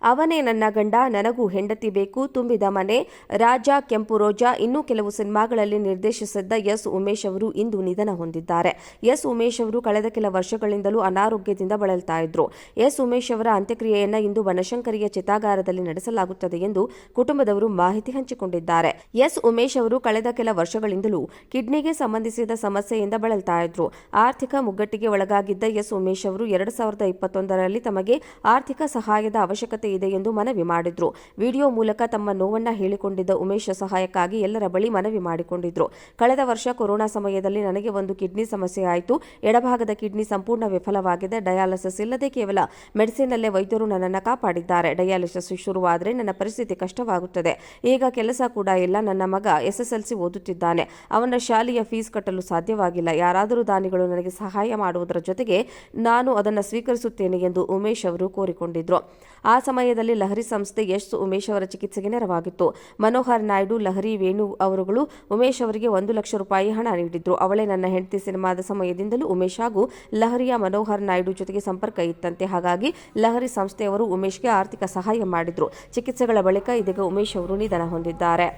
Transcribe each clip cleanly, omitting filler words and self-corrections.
ಅವನೇ ನನ್ನ ಗಂಡ, ನನಗೂ ಹೆಂಡತಿ ಬೇಕು, ತುಂಬಿದ ಮನೆ, ರಾಜ, ಕೆಂಪು ರೋಜಾ, ಇನ್ನೂ ಕೆಲವು ಸಿನಿಮಾಗಳಲ್ಲಿ ನಿರ್ದೇಶಿಸಿದ್ದ ಎಸ್ ಉಮೇಶ್ ಅವರು ಇಂದು ನಿಧನ ಹೊಂದಿದ್ದಾರೆ. ಎಸ್ ಉಮೇಶ್ ಅವರು ಕಳೆದ ಕೆಲ ವರ್ಷಗಳಿಂದಲೂ ಅನಾರೋಗ್ಯದಿಂದ ಬಳಲ್ತಾ ಇದ್ರು. ಎಸ್ ಉಮೇಶ್ ಅವರ ಅಂತ್ಯಕ್ರಿಯೆಯನ್ನ ಇಂದು ಬನಶಂಕರಿಯ ಚಿತಾಗಾರದಲ್ಲಿ ನಡೆಸಲಾಗುತ್ತದೆ ಎಂದು ಕುಟುಂಬದವರು ಮಾಹಿತಿ ಹಂಚಿಕೊಂಡಿದ್ದಾರೆ. ಎಸ್ ಉಮೇಶ್ ಅವರು ಕಳೆದ ಕೆಲ ವರ್ಷಗಳಿಂದಲೂ ಕಿಡ್ನಿಗೆ ಸಂಬಂಧಿಸಿದ ಸಮಸ್ಯೆಯಿಂದ ಬಳಲ್ತಾ ಇದ್ರು. ಆರ್ಥಿಕ ಮುಗ್ಗಟ್ಟಿಗೆ ಒಳಗಾಗಿದ್ದ ಎಸ್ ಉಮೇಶ್ ಅವರು 2021ರಲ್ಲಿ ತಮಗೆ ಆರ್ಥಿಕ ಸಹಾಯದ ಅವಶ್ಯಕತೆ ಇದೆ ಎಂದು ಮನವಿ ಮಾಡಿದ್ರು. ವಿಡಿಯೋ ಮೂಲಕ ತಮ್ಮ ನೋವನ್ನ ಹೇಳಿಕೊಂಡಿದ್ದ ಉಮೇಶ್ ಸಹಾಯಕ್ಕಾಗಿ ಎಲ್ಲರ ಬಳಿ ಮನವಿ ಮಾಡಿಕೊಂಡಿದ್ರು. ಕಳೆದ ವರ್ಷ ಕೊರೋನಾ ಸಮಯದಲ್ಲಿ ನನಗೆ ಒಂದು ಕಿಡ್ನಿ ಸಮಸ್ಯೆ ಆಯಿತು. ಎಡಭಾಗದ ಕಿಡ್ನಿ ಸಂಪೂರ್ಣ ವಿಫಲವಾಗಿದೆ. ಡಯಾಲಿಸಿಸ್ ಇಲ್ಲದೆ ಕೇವಲ ಮೆಡಿಸಿನ್ನಲ್ಲೇ ವೈದ್ಯರು ನನ್ನನ್ನು ಕಾಪಾಡಿದ್ದಾರೆ. ಡಯಾಲಿಸಿಸ್ ಶುರುವಾದರೆ ನನ್ನ ಪರಿಸ್ಥಿತಿ ಕಷ್ಟವಾಗುತ್ತದೆ. ಈಗ ಕೆಲಸ ಕೂಡ ಇಲ್ಲ. ನನ್ನ ಮಗ SSLC ಓದುತ್ತಿದ್ದಾನೆ. ಅವನ ಶಾಲೆಯ ಫೀಸ್ ಕಟ್ಟಲು ಸಾಧ್ಯವಾಗಿಲ್ಲ. ಯಾರಾದರೂ ದಾನಿಗಳು ನನಗೆ ಸಹಾಯ ಮಾಡುವುದರ ಜೊತೆಗೆ ನಾನು ಅದನ್ನು ಸ್ವೀಕರಿಸುತ್ತೇನೆ ಎಂದು ಉಮೇಶ್ ಅವರು ಕೋರಿಕೊಂಡಿದ್ರು. ಆ ಸಮಯದಲ್ಲಿ ಲಹರಿ ಸಂಸ್ಥೆ ಎಸ್ ಉಮೇಶ್ ಅವರ ಚಿಕಿತ್ಸೆಗೆ ನೆರವಾಗಿತ್ತು. ಮನೋಹರ್ ನಾಯ್ಡು, ಲಹರಿ ವೇಣು ಅವರುಗಳು ಉಮೇಶ್ ಅವರಿಗೆ 1 ಲಕ್ಷ ರೂಪಾಯಿ ಹಣ ನೀಡಿದ್ರು. ಅವಳೇ ನನ್ನ ಹೆಂಡತಿ ಸಿನಿಮಾದ ಸಮಯದಿಂದಲೂ ಉಮೇಶ್ ಹಾಗೂ ಲಹರಿಯ ಮನೋಹರ್ ನಾಯ್ಡು ಜೊತೆಗೆ ಸಂಪರ್ಕ ಇತ್ತಂತೆ. ಹಾಗಾಗಿ ಲಹರಿ ಸಂಸ್ಥೆಯವರು ಉಮೇಶ್ಗೆ ಆರ್ಥಿಕ ಸಹಾಯ ಮಾಡಿದ್ರು. ಚಿಕಿತ್ಸೆಗಳ ಬಳಿಕ ಇದೀಗ ಉಮೇಶ್ ಅವರು ನಿಧನ ಹೊಂದಿದ್ದಾರೆ.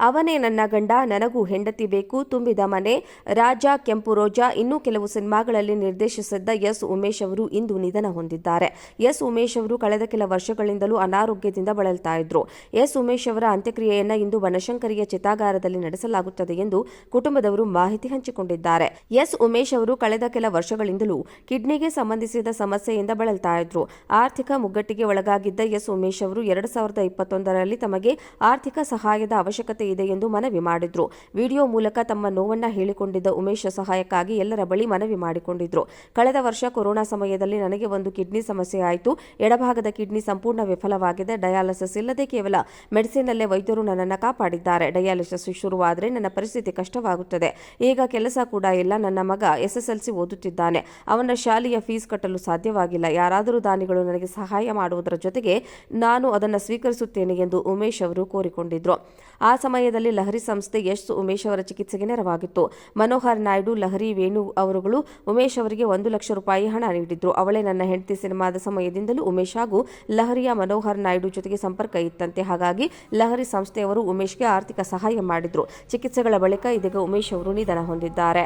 ಅವನೇ ನನ್ನ ಗಂಡ, ನನಗೂ ಹೆಂಡತಿ ಬೇಕು, ತುಂಬಿದ ಮನೆ, ರಾಜ, ಕೆಂಪು ರೋಜಾ, ಇನ್ನೂ ಕೆಲವು ಸಿನಿಮಾಗಳಲ್ಲಿ ನಿರ್ದೇಶಿಸಿದ್ದ ಎಸ್ ಉಮೇಶ್ ಅವರು ಇಂದು ನಿಧನ ಹೊಂದಿದ್ದಾರೆ. ಎಸ್ ಉಮೇಶ್ ಅವರು ಕಳೆದ ಕೆಲ ವರ್ಷಗಳಿಂದಲೂ ಅನಾರೋಗ್ಯದಿಂದ ಬಳಲ್ತಾ ಇದ್ರು. ಎಸ್ ಉಮೇಶ್ ಅವರ ಅಂತ್ಯಕ್ರಿಯೆಯನ್ನ ಇಂದು ಬನಶಂಕರಿಯ ಚಿತಾಗಾರದಲ್ಲಿ ನಡೆಸಲಾಗುತ್ತದೆ ಎಂದು ಕುಟುಂಬದವರು ಮಾಹಿತಿ ಹಂಚಿಕೊಂಡಿದ್ದಾರೆ. ಎಸ್ ಉಮೇಶ್ ಅವರು ಕಳೆದ ಕೆಲ ವರ್ಷಗಳಿಂದಲೂ ಕಿಡ್ನಿಗೆ ಸಂಬಂಧಿಸಿದ ಸಮಸ್ಯೆಯಿಂದ ಬಳಲ್ತಾ ಇದ್ರು. ಆರ್ಥಿಕ ಮುಗ್ಗಟ್ಟಿಗೆ ಒಳಗಾಗಿದ್ದ ಎಸ್ ಉಮೇಶ್ ಅವರು 2021ರಲ್ಲಿ ತಮಗೆ ಆರ್ಥಿಕ ಸಹಾಯದ ಅವಶ್ಯಕತೆ ಇದೆ ಎಂದು ಮನವಿ ಮಾಡಿದ್ರು. ವಿಡಿಯೋ ಮೂಲಕ ತಮ್ಮ ನೋವನ್ನ ಹೇಳಿಕೊಂಡಿದ್ದ ಉಮೇಶ್ ಸಹಾಯಕ್ಕಾಗಿ ಎಲ್ಲರ ಬಳಿ ಮನವಿ ಮಾಡಿಕೊಂಡಿದ್ರು. ಕಳೆದ ವರ್ಷ ಕೊರೋನಾ ಸಮಯದಲ್ಲಿ ನನಗೆ ಒಂದು ಕಿಡ್ನಿ ಸಮಸ್ಯೆ ಆಯಿತು. ಎಡಭಾಗದ ಕಿಡ್ನಿ ಸಂಪೂರ್ಣ ವಿಫಲವಾಗಿದೆ. ಡಯಾಲಿಸಿಸ್ ಇಲ್ಲದೆ ಕೇವಲ ಮೆಡಿಸಿನ್ನಲ್ಲೇ ವೈದ್ಯರು ನನ್ನನ್ನು ಕಾಪಾಡಿದ್ದಾರೆ. ಡಯಾಲಿಸಿಸ್ ಶುರುವಾದರೆ ನನ್ನ ಪರಿಸ್ಥಿತಿ ಕಷ್ಟವಾಗುತ್ತದೆ. ಈಗ ಕೆಲಸ ಕೂಡ ಇಲ್ಲ. ನನ್ನ ಮಗ SSLC ಓದುತ್ತಿದ್ದಾನೆ. ಅವನ ಶಾಲೆಯ ಫೀಸ್ ಕಟ್ಟಲು ಸಾಧ್ಯವಾಗಿಲ್ಲ. ಯಾರಾದರೂ ದಾನಿಗಳು ನನಗೆ ಸಹಾಯ ಮಾಡುವುದರ ಜೊತೆಗೆ ನಾನು ಅದನ್ನು ಸ್ವೀಕರಿಸುತ್ತೇನೆ ಎಂದು ಉಮೇಶ್ ಅವರು ಕೋರಿಕೊಂಡಿದ್ರು. ಆ ಸಮಯದಲ್ಲಿ ಲಹರಿ ಸಂಸ್ಥೆ ಎಸ್ ಉಮೇಶ್ ಅವರ ಚಿಕಿತ್ಸೆಗೆ ನೆರವಾಗಿತ್ತು. ಮನೋಹರ್ ನಾಯ್ಡು, ಲಹರಿ ವೇಣು ಅವರುಗಳು ಉಮೇಶ್ ಅವರಿಗೆ 1 ಲಕ್ಷ ರೂಪಾಯಿ ಹಣ ನೀಡಿದ್ರು. ಅವಳೇ ನನ್ನ ಹೆಂಡತಿ ಸಿನಿಮಾದ ಸಮಯದಿಂದಲೂ ಉಮೇಶ್ ಹಾಗೂ ಲಹರಿಯ ಮನೋಹರ್ ನಾಯ್ಡು ಜೊತೆಗೆ ಸಂಪರ್ಕ ಇತ್ತಂತೆ. ಹಾಗಾಗಿ ಲಹರಿ ಸಂಸ್ಥೆಯವರು ಉಮೇಶ್ಗೆ ಆರ್ಥಿಕ ಸಹಾಯ ಮಾಡಿದ್ರು. ಚಿಕಿತ್ಸೆಗಳ ಬಳಿಕ ಇದೀಗ ಉಮೇಶ್ ಅವರು ನಿಧನ ಹೊಂದಿದ್ದಾರೆ.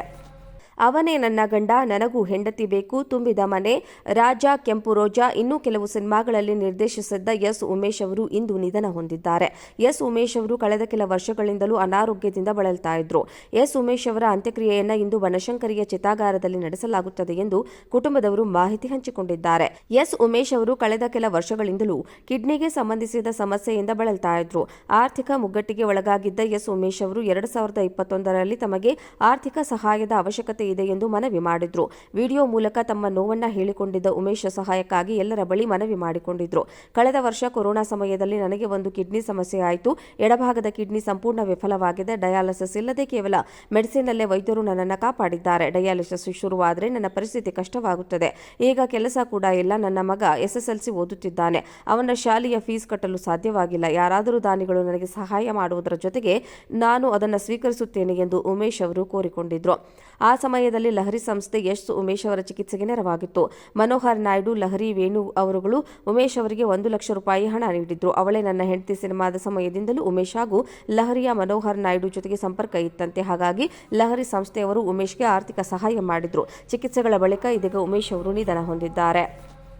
ಅವನೇ ನನ್ನ ಗಂಡ, ನನಗೂ ಹೆಂಡತಿ ಬೇಕು, ತುಂಬಿದ ಮನೆ, ರಾಜ, ಕೆಂಪು ರೋಜಾ, ಇನ್ನೂ ಕೆಲವು ಸಿನಿಮಾಗಳಲ್ಲಿ ನಿರ್ದೇಶಿಸಿದ್ದ ಎಸ್ ಉಮೇಶ್ ಅವರು ಇಂದು ನಿಧನ ಹೊಂದಿದ್ದಾರೆ. ಎಸ್ ಉಮೇಶ್ ಅವರು ಕಳೆದ ಕೆಲ ವರ್ಷಗಳಿಂದಲೂ ಅನಾರೋಗ್ಯದಿಂದ ಬಳಲ್ತಾ ಇದ್ರು. ಎಸ್ ಉಮೇಶ್ ಅವರ ಅಂತ್ಯಕ್ರಿಯೆಯನ್ನ ಇಂದು ಬನಶಂಕರಿಯ ಚಿತಾಗಾರದಲ್ಲಿ ನಡೆಸಲಾಗುತ್ತದೆ ಎಂದು ಕುಟುಂಬದವರು ಮಾಹಿತಿ ಹಂಚಿಕೊಂಡಿದ್ದಾರೆ. ಎಸ್ ಉಮೇಶ್ ಅವರು ಕಳೆದ ಕೆಲ ವರ್ಷಗಳಿಂದಲೂ ಕಿಡ್ನಿಗೆ ಸಂಬಂಧಿಸಿದ ಸಮಸ್ಯೆಯಿಂದ ಬಳಲ್ತಾ ಇದ್ರು. ಆರ್ಥಿಕ ಮುಗ್ಗಟ್ಟಿಗೆ ಒಳಗಾಗಿದ್ದ ಎಸ್ ಉಮೇಶ್ ಅವರು 2021ರಲ್ಲಿ ತಮಗೆ ಆರ್ಥಿಕ ಸಹಾಯದ ಅವಶ್ಯಕತೆ ಇದೆ ಎಂದು ಮನವಿ ಮಾಡಿದ್ರು. ವಿಡಿಯೋ ಮೂಲಕ ತಮ್ಮ ನೋವನ್ನ ಹೇಳಿಕೊಂಡಿದ್ದ ಉಮೇಶ್ ಸಹಾಯಕ್ಕಾಗಿ ಎಲ್ಲರ ಬಳಿ ಮನವಿ ಮಾಡಿಕೊಂಡಿದ್ರು. ಕಳೆದ ವರ್ಷ ಕೊರೋನಾ ಸಮಯದಲ್ಲಿ ನನಗೆ ಒಂದು ಕಿಡ್ನಿ ಸಮಸ್ಯೆ ಆಯಿತು. ಎಡಭಾಗದ ಕಿಡ್ನಿ ಸಂಪೂರ್ಣ ವಿಫಲವಾಗಿದೆ. ಡಯಾಲಿಸಿಸ್ ಇಲ್ಲದೆ ಕೇವಲ ಮೆಡಿಸಿನ್ನಲ್ಲೇ ವೈದ್ಯರು ನನ್ನನ್ನು ಕಾಪಾಡಿದ್ದಾರೆ. ಡಯಾಲಿಸಿಸ್ ಶುರುವಾದರೆ ನನ್ನ ಪರಿಸ್ಥಿತಿ ಕಷ್ಟವಾಗುತ್ತದೆ. ಈಗ ಕೆಲಸ ಕೂಡ ಇಲ್ಲ. ನನ್ನ ಮಗ SSLC ಓದುತ್ತಿದ್ದಾನೆ. ಅವನ ಶಾಲೆಯ ಫೀಸ್ ಕಟ್ಟಲು ಸಾಧ್ಯವಾಗಿಲ್ಲ. ಯಾರಾದರೂ ದಾನಿಗಳು ನನಗೆ ಸಹಾಯ ಮಾಡುವುದರ ಜೊತೆಗೆ ನಾನು ಅದನ್ನು ಸ್ವೀಕರಿಸುತ್ತೇನೆ ಎಂದು ಉಮೇಶ್ ಅವರು ಕೋರಿಕೊಂಡಿದ್ರು. ಆ ಸಮಯದಲ್ಲಿ ಲಹರಿ ಸಂಸ್ಥೆ ಎಸ್ ಉಮೇಶ್ ಅವರ ಚಿಕಿತ್ಸೆಗೆ ನೆರವಾಗಿತ್ತು. ಮನೋಹರ್ ನಾಯ್ಡು, ಲಹರಿ ವೇಣು ಅವರುಗಳು ಉಮೇಶ್ ಅವರಿಗೆ 1 ಲಕ್ಷ ರೂಪಾಯಿ ಹಣ ನೀಡಿದ್ರು. ಅವಳೇ ನನ್ನ ಹೆಂಡತಿ ಸಿನಿಮಾದ ಸಮಯದಿಂದಲೂ ಉಮೇಶ್ ಹಾಗೂ ಲಹರಿಯ ಮನೋಹರ್ ನಾಯ್ಡು ಜೊತೆಗೆ ಸಂಪರ್ಕ ಇತ್ತಂತೆ. ಹಾಗಾಗಿ ಲಹರಿ ಸಂಸ್ಥೆಯವರು ಉಮೇಶ್ಗೆ ಆರ್ಥಿಕ ಸಹಾಯ ಮಾಡಿದ್ರು. ಚಿಕಿತ್ಸೆಗಳ ಬಳಿಕ ಇದೀಗ ಉಮೇಶ್ ಅವರು ನಿಧನ ಹೊಂದಿದ್ದಾರೆ.